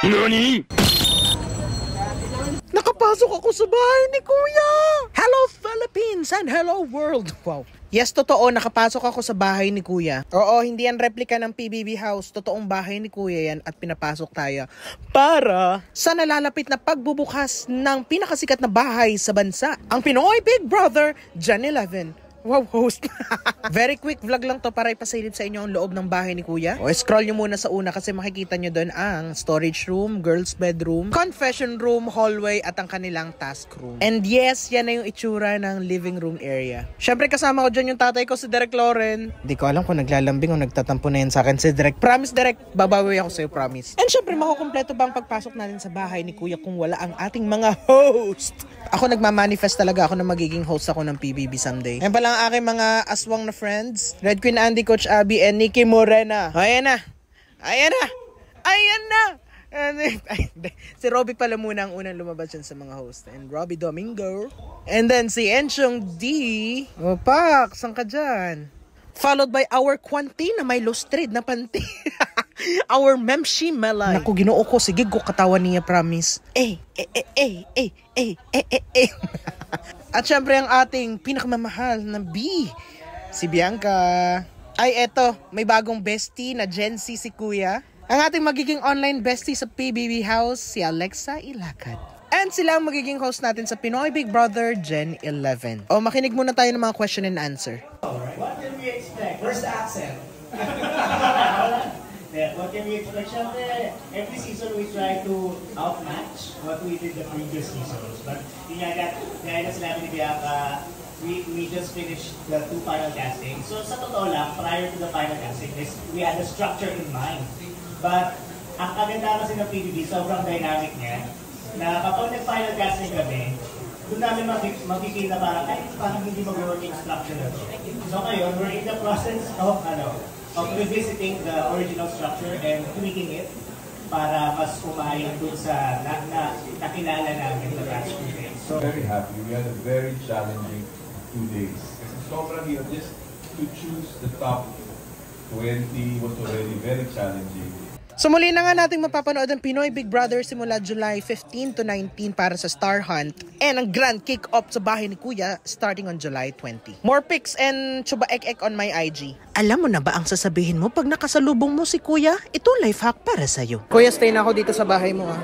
NANI?! Nakapasok ako sa bahay ni Kuya! Hello Philippines and hello world! Wow. Yes, totoo, nakapasok ako sa bahay ni Kuya. Oo, hindi yan replika ng PBB house. Totoong bahay ni Kuya yan at pinapasok tayo para sa nalalapit na pagbubukas ng pinakasikat na bahay sa bansa. Ang Pinoy Big Brother, Gen 11. Wow, host. Very quick vlog lang to para ipasilip sa inyo ang loob ng bahay ni Kuya. O, scroll nyo muna sa una kasi makikita nyo doon ang storage room, girls bedroom, confession room, hallway at ang kanilang task room. And yes, yan na yung itsura ng living room area. Syempre kasama ko dyan yung tatay ko si Derek Loren. Hindi ko alam kung naglalambing o nagtatampo na yan sa akin si Derek. Promise Derek, babawi ako sa'yo, promise. And syempre makukumpleto ba ang pagpasok natin sa bahay ni Kuya kung wala ang ating mga host? Ako nagmamanifest talaga ako na magiging host ako ng PBB someday. Ayan pala ang aking mga aswang na friends. Red Queen Andy, Coach Abby, and Nikki Morena. Ayan na! Ayan na! Ayan na! Si Robby pala muna ang unang lumabas dyan sa mga host. And Robby Domingo. And then si Enchong D. O Pak, saan ka dyan? Followed by our Kwanti na may lustrid na panty. Our Memshi Melay. Naku, ginoo ko. Sige, go katawan niya, promise. At syempre ang ating pinakamamahal na B, si Bianca. Ay, eto, may bagong bestie na Gen Z si Kuya. Ang ating magiging online bestie sa PBB House, si Alexa Ilacad. And sila ang magiging host natin sa Pinoy Big Brother Gen 11. O, makinig muna tayo ng mga question and answer. Alright, what can we expect? Where's the accent? What can we expect? Siyempre, every season we try to outmatch what we did the previous seasons. But gaya na sinabi ni Bianca, we just finished the 2 final castings. So sa totoo lang, prior to the final casting, we had a structure in mind. But ang kaganda kasi ng PBB, sobrang dynamic niya, na kapag nag-final casting kami, doon namin makikita parang hindi mag-working structure na to. So ngayon, we're in the process of revisiting the original structure and tweaking it para mas umayon dun sa nakilala namin the last 2 days. So very happy. We had a very challenging 2 days. Kasi sobrang hirap, just to choose the top 20 was already very challenging. So muli na nga natin mapapanood ang Pinoy Big Brother simula July 15 to 19 para sa Star Hunt. And ang grand kick-off sa bahay ni Kuya starting on July 20. More pics and chuba ek on my IG. Alam mo na ba ang sasabihin mo pag nakasalubong mo si Kuya? Ito life hack para sa'yo. Kuya, stay na ako dito sa bahay mo ah.